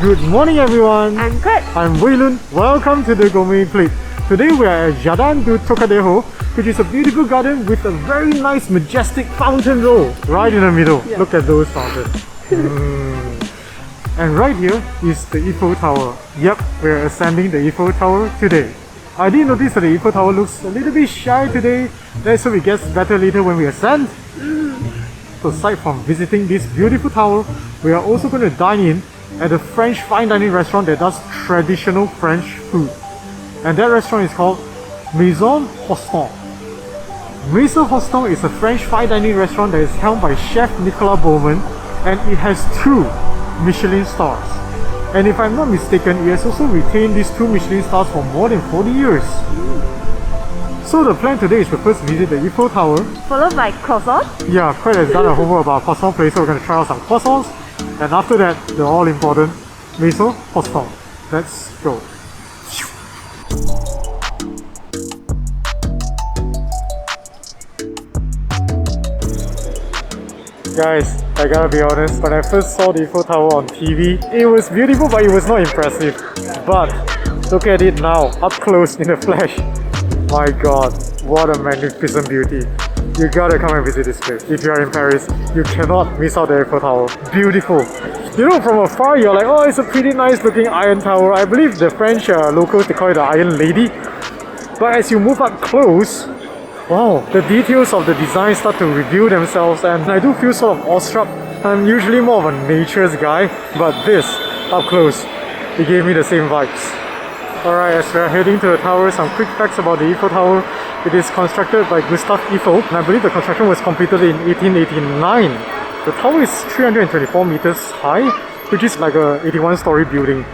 Good morning everyone! I'm good. I'm Wei Lun. Welcome to the Gourmet Plate. Today we are at Jardin du Trocadero, which is a beautiful garden with a very nice majestic fountain row right in the middle. Yeah. Look at those fountains. And right here is the Eiffel Tower. Yep, we're ascending the Eiffel Tower today. I did notice that the Eiffel Tower looks a little bit shy today. Let's hope it gets better later when we ascend. So aside from visiting this beautiful tower, we are also going to dine in at a French fine dining restaurant that does traditional French food. And that restaurant is called Maison Rostand. Maison Rostand is a French fine dining restaurant that is helmed by Chef Nicolas Baumann, and it has 2 Michelin stars. And if I'm not mistaken, it has also retained these 2 Michelin stars for more than 40 years. So the plan today is to first visit the Eiffel Tower. Followed by croissant. Yeah, Fred has done a homework about croissant place, so we're going to try out some croissants. And after that, the all-important Maison Rostand. Let's go. Guys, I gotta be honest, when I first saw the Eiffel Tower on TV, it was beautiful but it was not impressive. But look at it now, up close in the flesh. My god, what a magnificent beauty. You gotta come and visit this place. If you are in Paris, you cannot miss out the Eiffel Tower. Beautiful. You know, from afar you're like, oh, it's a pretty nice looking iron tower. I believe the French locals, they call it the Iron Lady. But as you move up close, wow, the details of the design start to reveal themselves, and I do feel sort of awestruck. I'm usually more of a nature's guy, but this, up close, it gave me the same vibes. Alright, as we're heading to the tower, some quick facts about the Eiffel Tower. It is constructed by Gustave Eiffel, and I believe the construction was completed in 1889. The tower is 324 meters high, which is like a 81-story building.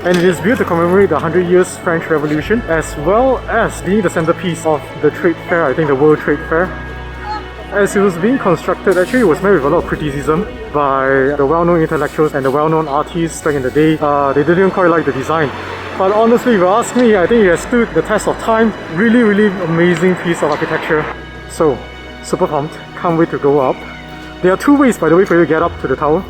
And it is built to commemorate the 100 years French Revolution, as well as being the centerpiece of the trade fair, I think the World Trade Fair. As it was being constructed, actually it was met with a lot of criticism by the well-known intellectuals and the well-known artists back in the day. They didn't quite like the design. But honestly, if you ask me, I think it has stood the test of time. Really, really amazing piece of architecture. So, super pumped. Can't wait to go up. There are 2 ways, by the way, for you to get up to the tower.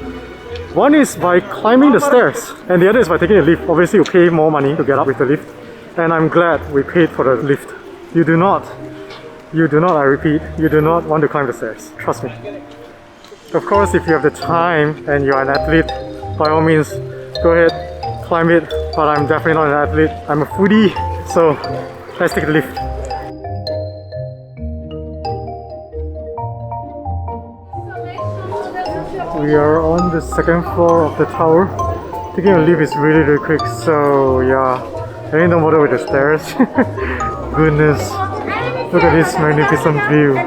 One is by climbing the stairs, and the other is by taking a lift. Obviously, you pay more money to get up with the lift. And I'm glad we paid for the lift. You do not, I repeat, you do not want to climb the stairs. Trust me. Of course, if you have the time and you're an athlete, by all means, go ahead, climb it. But I'm definitely not an athlete. I'm a foodie, so let's take the lift. We are on the 2nd floor of the tower. Taking a lift is really, really quick, so yeah, I need no bother with the stairs. Goodness, look at this magnificent view.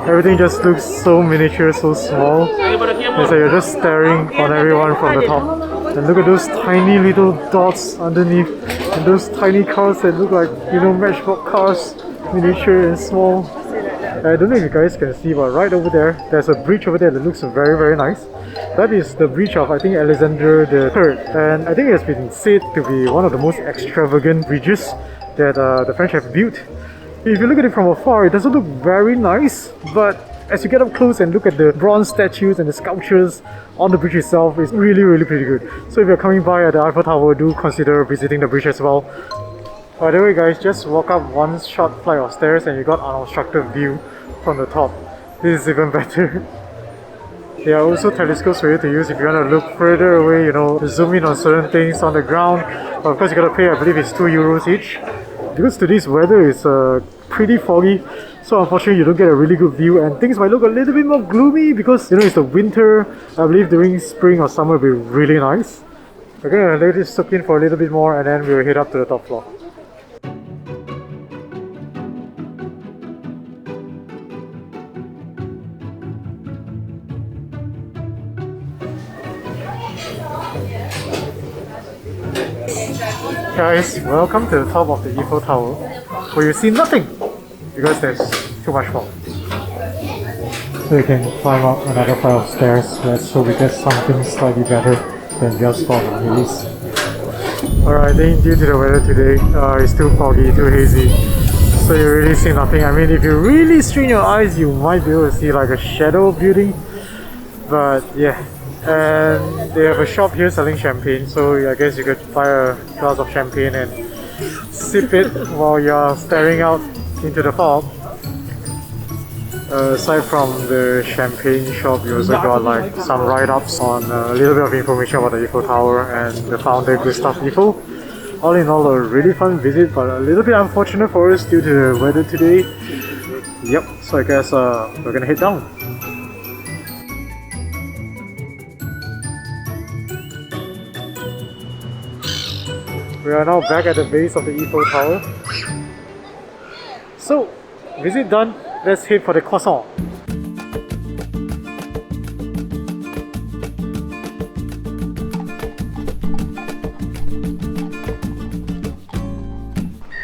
Everything just looks so miniature, so small. It's like you're just staring on everyone from the top. And look at those tiny little dots underneath, and those tiny cars that look like, you know, matchbox cars, miniature and small. I don't know if you guys can see, but right over there, there's a bridge over there that looks very, very nice. That is the bridge of, I think, Alexander III, and I think it has been said to be one of the most extravagant bridges that the French have built. If you look at it from afar, it doesn't look very nice, but as you get up close and look at the bronze statues and the sculptures on the bridge itself, it's really, really pretty good. So if you're coming by at the Eiffel Tower, do consider visiting the bridge as well. By the way guys, just walk up one short flight of stairs and you got an unobstructed view from the top. This is even better. There are also telescopes for you to use if you want to look further away, you know, zoom in on certain things on the ground. But of course you gotta pay, I believe it's €2 each. Because today's weather is pretty foggy, so unfortunately you don't get a really good view, and things might look a little bit more gloomy because, you know, it's the winter. I believe during spring or summer will be really nice. We're gonna let this soak in for a little bit more and then we'll head up to the top floor. Guys, welcome to the top of the Eiffel Tower, where you see nothing because there's too much fog. So you can climb up another flight of stairs. Let's hope we get something slightly better than just fog at least. Alright, I think due to the weather today, it's too foggy, too hazy. so you really see nothing. I mean, if you really strain your eyes, you might be able to see like a shadow building. But yeah, and they have a shop here selling champagne, so I guess you could buy a glass of champagne and sip it while you're staring out into the fog. Aside from the champagne shop, you also got like some write-ups on a little bit of information about the Eiffel Tower and the founder Gustave Eiffel. All in all, a really fun visit, but a little bit unfortunate for us due to the weather today. Yep, so I guess we're gonna head down. We are now back at the base of the Eiffel Tower. So, visit done, let's head for the croissant.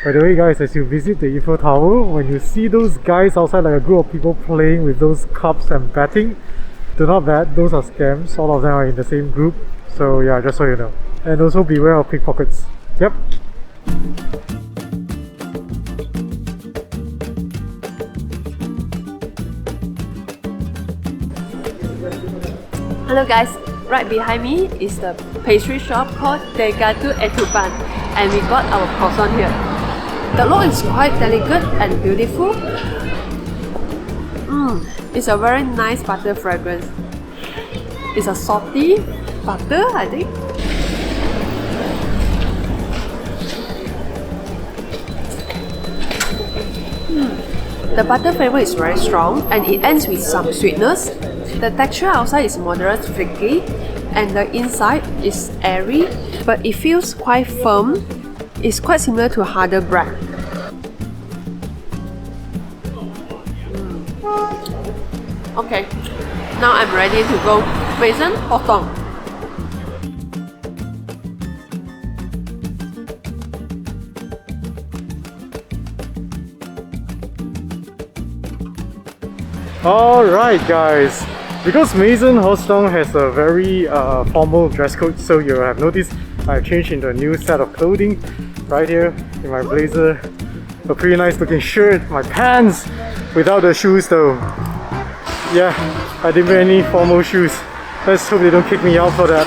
By the way guys, as you visit the Eiffel Tower, when you see those guys outside, like a group of people playing with those cups and betting, do not bet, those are scams. All of them are in the same group. So yeah, just so you know. And also beware of pickpockets. Yep. Hello guys, right behind me is the pastry shop called Des Gâteaux et Tourbans, and we got our croissant here. The look is quite delicate and beautiful. It's a very nice butter fragrance. It's a salty butter, I think. The butter flavor is very strong and it ends with some sweetness. The texture outside is moderate flaky and the inside is airy, but it feels quite firm. It's quite similar to harder bread. Okay, now I'm ready to go Maison Hoton. Alright guys, because Maison Hoton has a very formal dress code, so you have noticed I've changed into a new set of clothing right here in my blazer, a pretty nice looking shirt, my pants, without the shoes though. Yeah, I didn't wear any formal shoes. Let's hope they don't kick me out for that.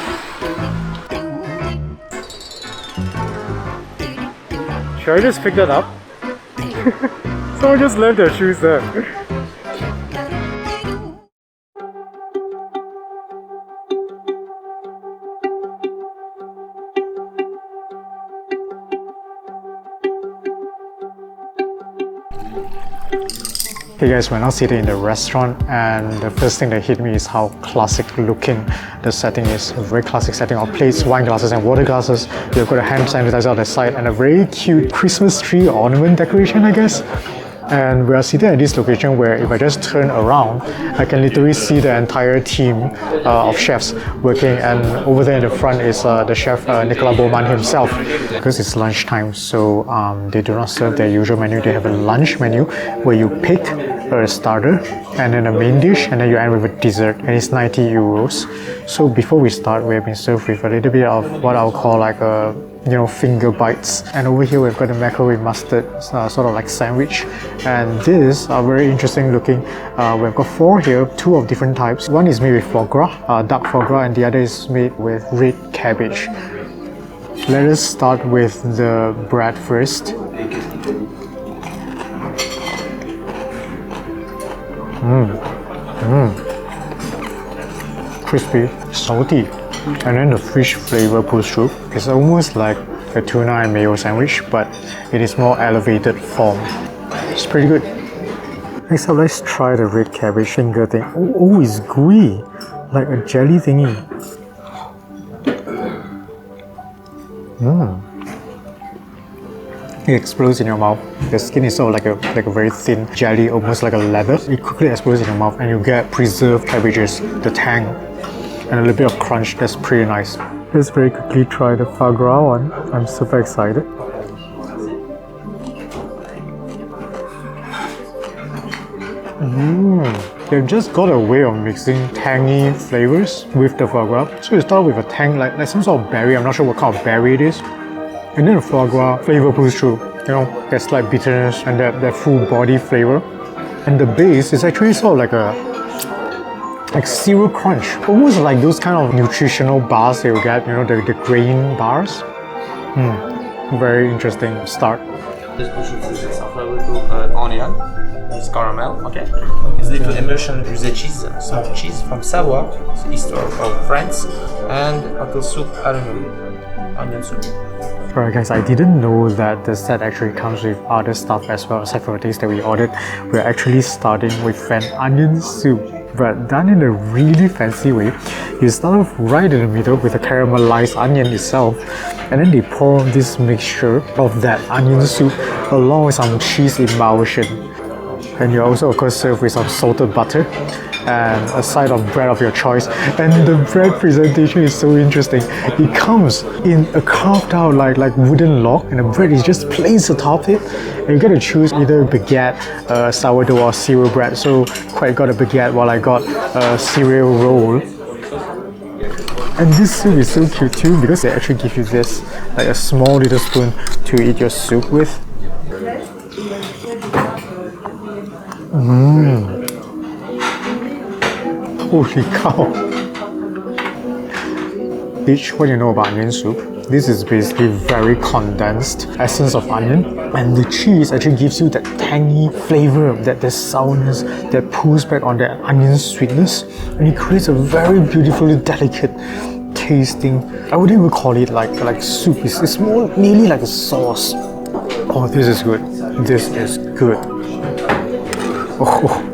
Should I just pick that up? Someone just left their shoes there. Hey guys, we're now seated in the restaurant and the first thing that hit me is how classic looking the setting is. A very classic setting of plates, wine glasses and water glasses. You've got a hand sanitizer on the side and a very cute Christmas tree ornament decoration, I guess. And we are seated at this location where if I just turn around, I can literally see the entire team of chefs working, and over there in the front is the chef Nicolas Beaumont himself. Because it's lunchtime, so they do not serve their usual menu. They have a lunch menu where you pick a starter and then a main dish and then you end with a dessert, and it's 90 euros. So before we start, we have been served with a little bit of what I'll call like a finger bites, and over here we've got the macaroni mustard sort of like sandwich, and these are very interesting looking. We've got 4 here, 2 of different types. One is made with foie gras, duck foie gras, and the other is made with red cabbage. Let us start with the bread first. Crispy, salty, and then the fish flavor pulls through. It's almost like a tuna and mayo sandwich, but it is more elevated form. It's pretty good. Next up, let's try the red cabbage finger thing. Oh, it's gooey, like a jelly thingy. It explodes in your mouth. The skin is sort of like a very thin jelly, almost like a leather. It quickly explodes in your mouth and you get preserved cabbages, the tang, and a little bit of crunch. That's pretty nice. Let's very quickly try the foie gras one. I'm super excited. They've just got a way of mixing tangy flavors with the foie gras. So you start with a tang, like some sort of berry. I'm not sure what kind of berry it is. And then the foie gras flavor pulls through. You know, there's like bitterness and that full body flavor. And the base is actually sort of like cereal crunch. Almost like those kind of nutritional bars that you get, you know, the grain bars. Very interesting start. This bouche is a flavor to onion, it's caramel, okay? It's due to immersion with cheese, some cheese from Savoie, east of France, and also soup, onion soup. Alright guys, I didn't know that the set actually comes with other stuff as well, aside from the things that we ordered. We're actually starting with an onion soup, but done in a really fancy way. You start off right in the middle with the caramelized onion itself, and then they pour this mixture of that onion soup along with some cheese emulsion. And you also of course serve with some salted butter and a side of bread of your choice. And the bread presentation is so interesting. It comes in a carved out like wooden log, and the bread is just placed atop it. And you get to choose either baguette, sourdough or cereal bread. So quite got a baguette while I got a cereal roll. And this soup is so cute too because they actually give you this, like a small little spoon to eat your soup with. Holy cow! Beach, what do you know about onion soup? This is basically very condensed essence of onion, and the cheese actually gives you that tangy flavor, that sourness that pulls back on that onion sweetness, and it creates a very beautifully delicate tasting. I wouldn't even call it like soup. It's more nearly like a sauce. Oh, this is good. This is good. Oh.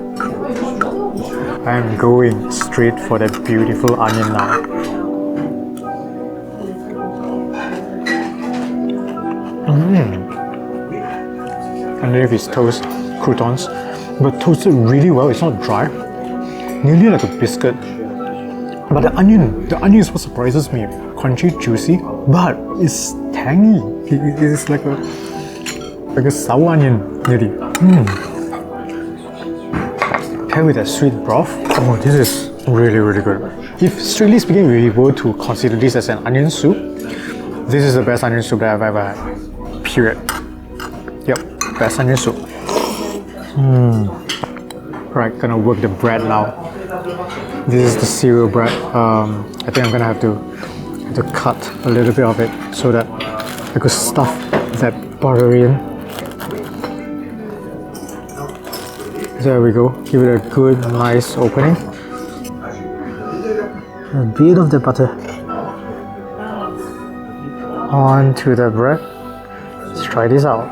I'm going straight for that beautiful onion now. Underneath is toast, croutons, but toasted really well. It's not dry, nearly like a biscuit. But the onion is what surprises me. Crunchy, juicy, but it's tangy. It's like a sour onion, nearly. Paired with a sweet broth. Oh, this is really, really good. If strictly speaking, we were to consider this as an onion soup, this is the best onion soup that I've ever had. Period. Yep, best onion soup. Right, gonna work the bread now. This is the cereal bread. I think I'm gonna have to cut a little bit of it so that I could stuff that butter in. There we go. Give it a good, nice opening. A bit of the butter onto the bread. Let's try this out.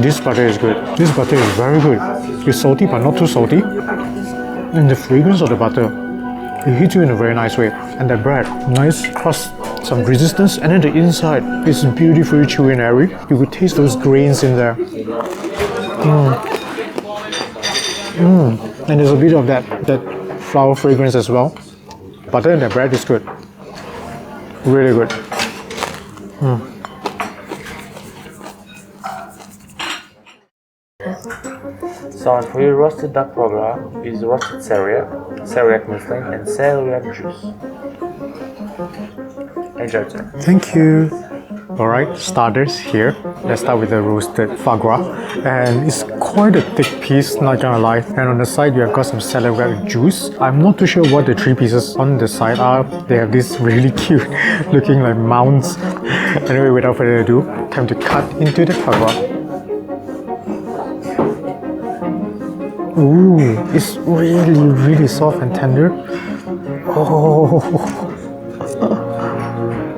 This butter is good. This butter is very good. It's salty but not too salty. And the fragrance of the butter, it hits you in a very nice way. And the bread, nice crust, some resistance, and then the inside is beautifully chewy and airy. You could taste those grains in there. And there's a bit of that flour fragrance as well. Butter and the bread is good. Really good. So for your roasted duck foie gras is roasted celiac muslin, and celiac juice. Enjoy it. Thank you. Alright, starters here. Let's start with the roasted foie gras. And it's quite a thick piece, not gonna lie. And on the side, you have got some celiac juice. I'm not too sure what the three pieces on the side are. They have this really cute looking like mounds. Anyway, without further ado, time to cut into the foie gras. Ooh, it's really, really soft and tender. Oh,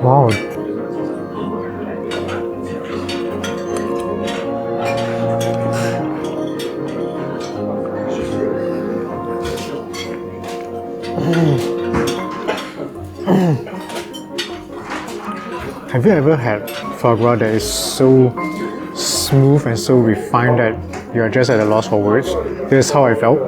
wow. Have you ever had foie gras that is so smooth and so refined that you're just at a loss for words? This is how I felt.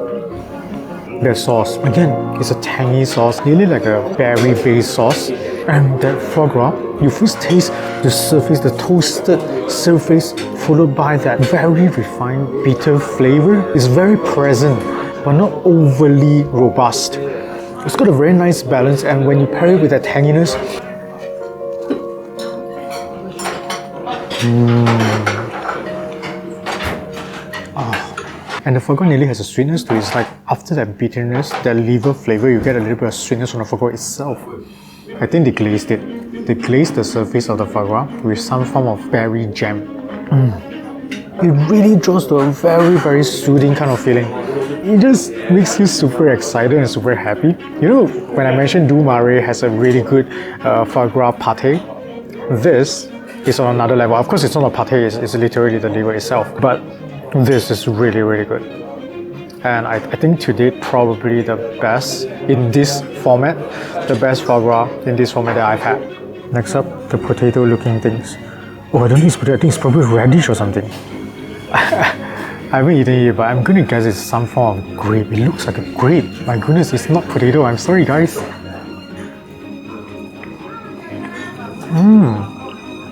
The sauce, again, it's a tangy sauce, nearly like a berry-based sauce. And that foie gras, you first taste the surface, the toasted surface, followed by that very refined bitter flavor. It's very present, but not overly robust. It's got a very nice balance, and when you pair it with that tanginess, and the foie gras nearly has a sweetness to it. It's like after that bitterness, that liver flavor, you get a little bit of sweetness from the foie gras itself. I think they glazed it. They glazed the surface of the foie gras with some form of berry jam. It really draws to a very, very soothing kind of feeling. It just makes you super excited and super happy. You know, when I mentioned Du Marais has a really good foie gras pate, this is on another level. Of course, it's not a pate, it's literally the liver itself. But this is really, really good. And I think to date, probably the best in this format, the best foie gras in this format that I've had. Next up, the potato looking things. Oh, I don't think it's potato, I think it's probably radish or something. I haven't eaten it, but I'm gonna guess it's some form of grape. It looks like a grape. My goodness, it's not potato. I'm sorry, guys.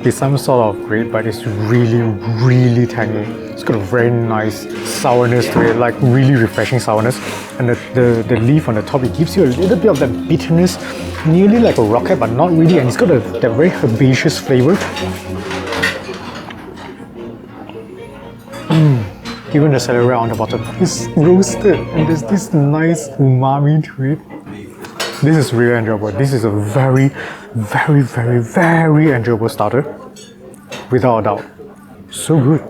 It's some sort of grape, but it's really, really tangy. It's got a very nice sourness to it, like really refreshing sourness. And the leaf on the top, it gives you a little bit of that bitterness, nearly like a rocket, but not really. And it's got that very herbaceous flavor. Even the celery on the bottom is roasted, and there's this nice umami to it. This is really enjoyable. This is a very, very, very, very enjoyable starter, without a doubt. So good.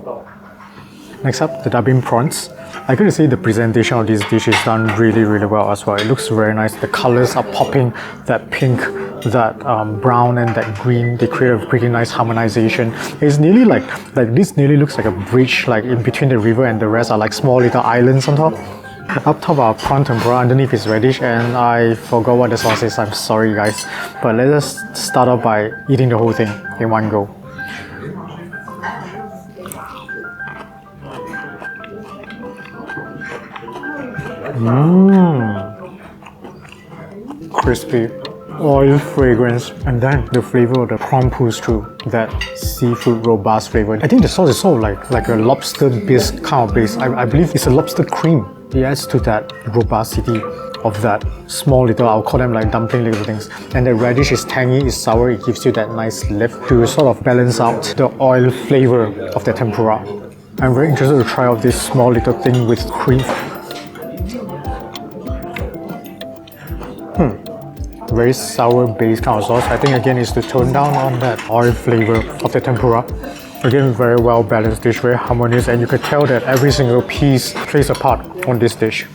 Next up, the dubbing prawns. I gotta say the presentation of this dish is done really, really well as well. It looks very nice. The colors are popping, that pink, that brown and that green. They create a pretty nice harmonization. It's nearly like this nearly looks like a bridge, like in between the river and the rest are like small little islands on top. Up top are prawn tempura, underneath is radish, and I forgot what the sauce is. I'm sorry guys. But let us start off by eating the whole thing in one go. Crispy, oil fragrance, and then the flavor of the prawn pulls through, that seafood robust flavor. I think the sauce is sort of like a lobster bisque kind of base. I believe it's a lobster cream. It adds to that robustity of that small little, I'll call them like dumpling little things. And the radish is tangy, it's sour, it gives you that nice lift to sort of balance out the oil flavor of the tempura. I'm very interested to try out this small little thing with cream. Very sour base kind of sauce. I think again is to tone down on that oil flavor of the tempura. Again, very well balanced dish, very harmonious, and you can tell that every single piece plays a part on this dish.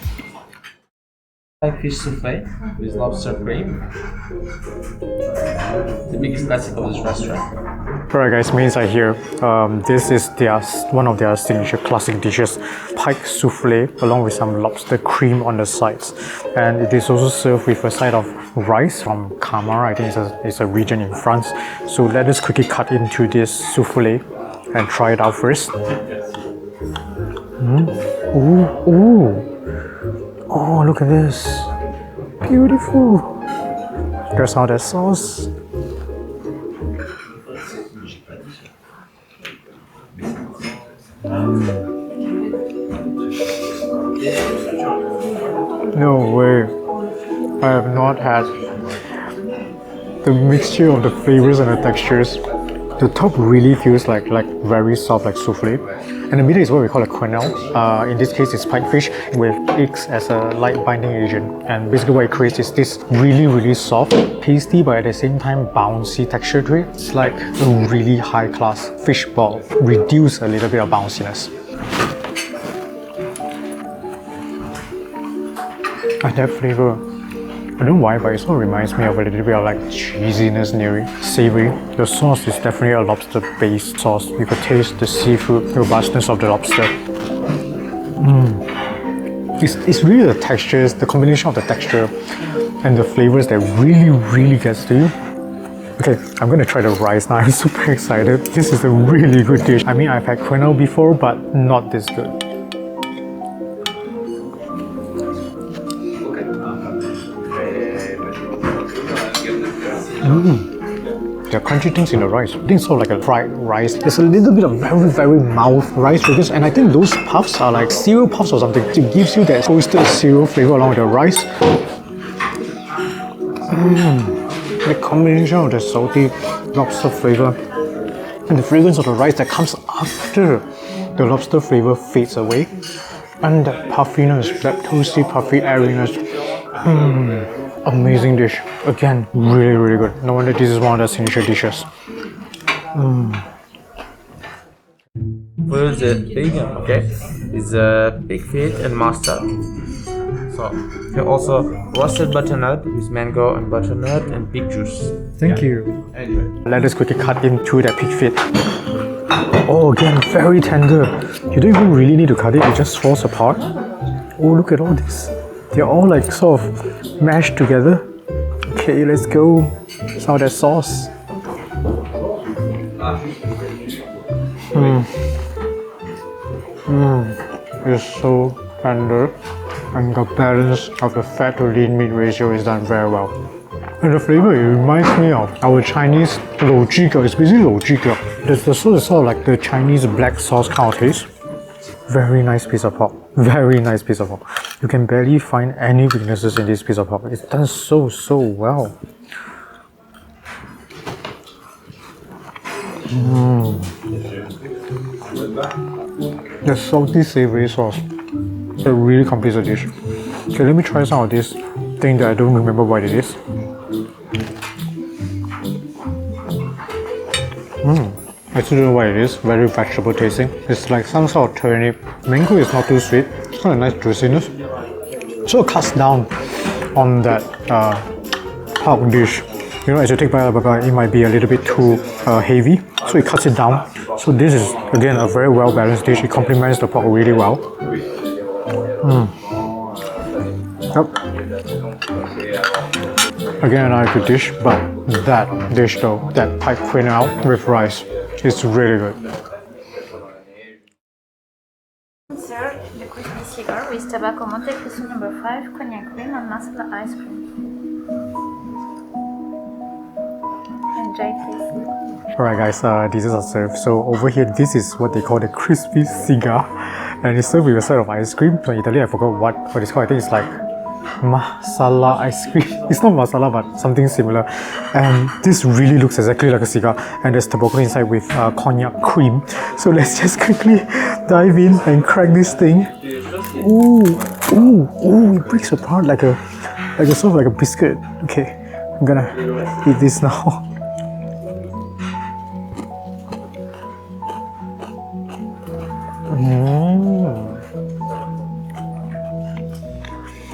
Fish souffle with lobster cream. The biggest classic of this restaurant. Alright guys, mains are here. This is one of their signature classic dishes, pike souffle along with some lobster cream on the sides. And it is also served with a side of rice from Camara. I think it's a region in France. So let us quickly cut into this souffle and try it out first. Ooh. Oh, look at this. Beautiful. There's all that sauce. No way. I have not had the mixture of the flavors and the textures. The top really feels like very soft, like souffle. And the middle is what we call a quenelle. In this case, it's pipefish with eggs as a light binding agent. And basically what it creates is this really, really soft, tasty, but at the same time bouncy texture to it. It's like a really high-class fish ball, reduce a little bit of bounciness. And that flavor, I don't know why, but it sort of reminds me of a little bit of like cheesiness near it, savory. The sauce is definitely a lobster-based sauce. You could taste the seafood robustness of the lobster. It's really the textures, the combination of the texture and the flavors that really, really gets to you. Okay, I'm gonna try the rice now. I'm super excited. This is a really good dish. I mean, I've had quenelle before, but not this good. There are crunchy things in the rice. I think it's sort of like a fried rice. There's a little bit of very, very mild rice flavors, and I think those puffs are like cereal puffs or something. It gives you that toasted cereal flavor along with the rice. The combination of the salty lobster flavor and the fragrance of the rice that comes after the lobster flavor fades away, and the puffiness, that toasty puffy airiness. Amazing dish. Again, really, really good. No wonder this is one of the signature dishes. For the pig, okay, is pig feet and mustard. So here also roasted butternut with mango and butternut and pig juice. Thank you. Anyway. Let us quickly cut into that pig feet. Oh, again, very tender. You don't even really need to cut it, it just falls apart. Oh, look at all this. They're all like sort of mashed together. Okay, let's go. Some of that sauce. It's so tender, and the balance of the fat to lean meat ratio is done very well. And the flavor, it reminds me of our Chinese lou jiga. It's basically lou jiga. The sauce is sort of like the Chinese black sauce kind of taste. Very nice piece of pork. Very nice piece of pork. You can barely find any weaknesses in this piece of pork. It's done so well. The salty savory sauce, it really completes the dish. Okay, let me try some of this thing that I don't remember what it is. I still don't know what it is. Very vegetable tasting. It's like some sort of turnip. Mango is not too sweet. It's got a nice juiciness. So it cuts down on that pork dish. You know, as you take bite, it might be a little bit too heavy. So it cuts it down. So this is again a very well balanced dish. It complements the pork really well. Yep. Again, another good dish, but that dish though, that pike quinoa with rice, is really good. Sir, the crispy cigar with tobacco Monte Cristo number 5, cognac cream and masala ice cream. Enjoy, please. Alright guys, desserts are served. So over here, this is what they call the crispy cigar, and it's served with a side of ice cream. So in Italy, I forgot what it's called. I think it's like masala ice cream. It's not masala, but something similar. And this really looks exactly like a cigar. And there's tobacco inside with cognac cream. So let's just quickly dive in and crack this thing. Ooh, it breaks apart like a sort of like a biscuit. Okay, I'm gonna eat this now.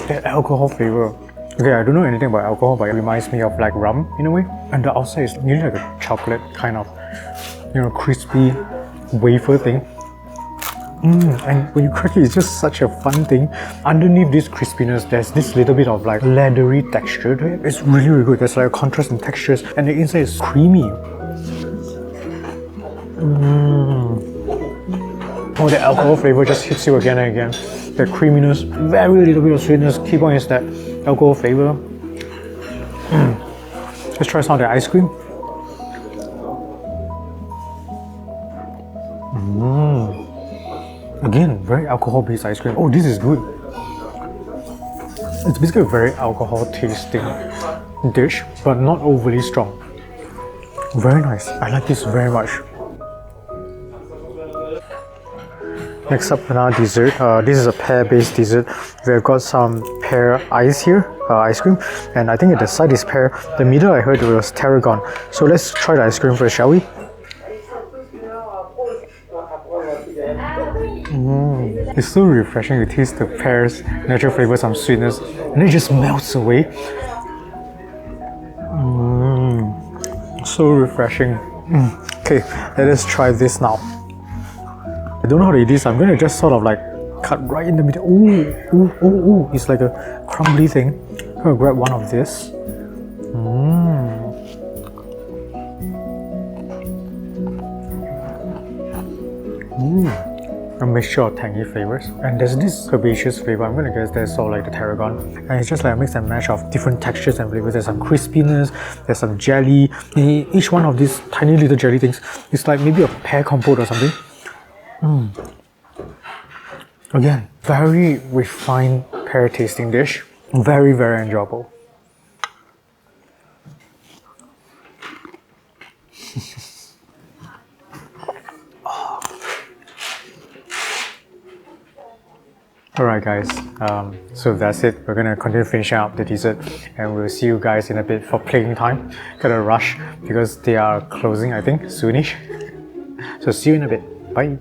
That alcohol flavor. Okay, I don't know anything about alcohol, but it reminds me of like rum in a way. And the outside is nearly like a chocolate kind of, crispy wafer thing. And when you crack it, it's just such a fun thing. Underneath this crispiness, there's this little bit of like leathery texture to it. It's really, really good. There's like a contrast in textures, and the inside is creamy. Oh, the alcohol flavor just hits you again and again. The creaminess, very little bit of sweetness. Key point is that alcohol flavor. Let's try some of the ice cream. Again, very alcohol-based ice cream. Oh, this is good. It's basically a very alcohol-tasting dish, but not overly strong. Very nice. I like this very much. Next up, another dessert. This is a pear-based dessert. We've got some pear ice here, ice cream, and I think at the side is pear. The middle I heard was tarragon. So let's try the ice cream first, shall we? It's so refreshing to taste the pear's natural flavor, some sweetness, and it just melts away. So refreshing. Okay, let us try this now. I don't know how to eat this. I'm gonna just sort of like cut right in the middle. Ooh! It's like a crumbly thing. I'm gonna grab one of this. A mixture of tangy flavors, and there's this herbaceous flavor. I'm gonna guess that's all like the tarragon, and it's just like a mix and match of different textures and flavors. There's some crispiness, there's some jelly. Each one of these tiny little jelly things is like maybe a pear compote or something. Again, very refined pear tasting dish. Very, very enjoyable. Alright guys, so that's it. We're gonna continue finishing up the dessert and we'll see you guys in a bit for playing time. Gotta rush because they are closing, I think, soonish. So see you in a bit. Bye.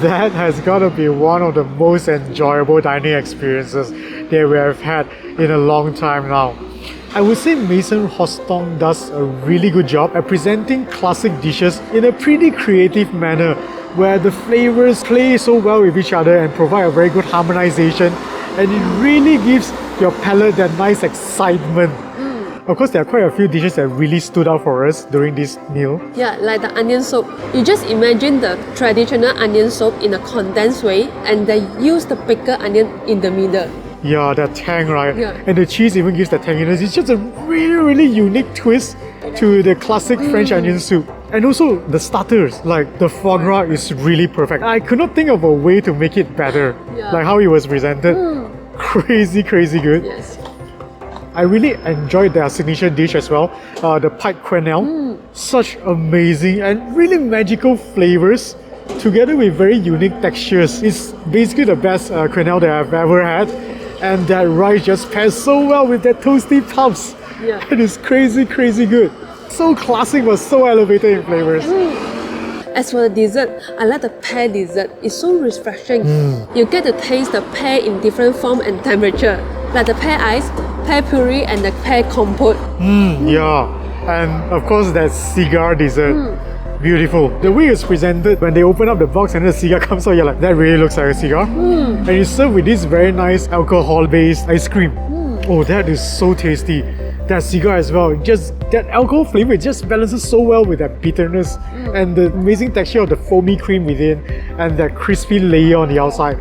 That has got to be one of the most enjoyable dining experiences that we have had in a long time now. I would say Maison Hostung does a really good job at presenting classic dishes in a pretty creative manner where the flavors play so well with each other and provide a very good harmonization, and it really gives your palate that nice excitement. Of course, there are quite a few dishes that really stood out for us during this meal. Yeah, like the onion soup. You just imagine the traditional onion soup in a condensed way, and they use the pickled onion in the middle. Yeah, that tang, right? Yeah. And the cheese even gives that tanginess. It's just a really, really unique twist to the classic French onion soup. And also the starters, like the foie gras is really perfect. I could not think of a way to make it better. Yeah. Like how it was presented. Crazy, crazy good. Yes. I really enjoyed their signature dish as well, the pied quenelle. Such amazing and really magical flavors together with very unique textures. It's basically the best quenelle that I've ever had, and that rice just pairs so well with that toasty puffs. Yeah. It is crazy, crazy good. So classic but so elevated in flavors. As for the dessert, I like the pear dessert. It's so refreshing. You get to taste the pear in different form and temperature, like the pear ice, pear puree, and the pear compote. Yeah, and of course that cigar dessert. Beautiful. The way it's presented, when they open up the box and the cigar comes out, you're like, that really looks like a cigar. And it's served with this very nice alcohol-based ice cream. Oh, that is so tasty. That cigar as well, just that alcohol flavor, it just balances so well with that bitterness and the amazing texture of the foamy cream within and that crispy layer on the outside.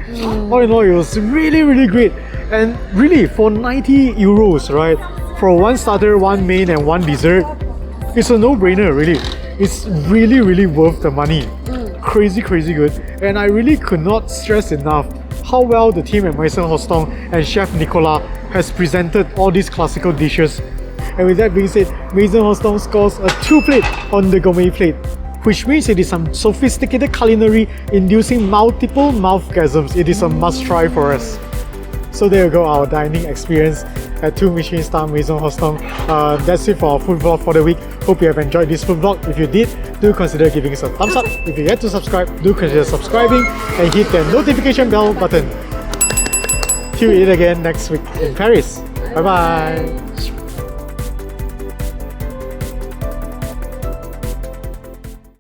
All in all, it was really, really great. And really, for 90 euros, right, for one starter, one main and one dessert, it's a no-brainer, really. It's really, really worth the money. Crazy, crazy good. And I really could not stress enough how well the team at Maison Hostung and Chef Nicolas has presented all these classical dishes. And with that being said, Maison Hostung scores a 2 plate on the gourmet plate, which means it is some sophisticated culinary inducing multiple mouthgasms. It is a must try for us. So there you go, our dining experience at 2 Michelin star Maison Hostung. That's it for our food vlog for the week. Hope you have enjoyed this food vlog. If you did, do consider giving us a thumbs up. If you yet to subscribe, do consider subscribing and hit the notification bell button. Till we eat again next week in Paris. Bye bye.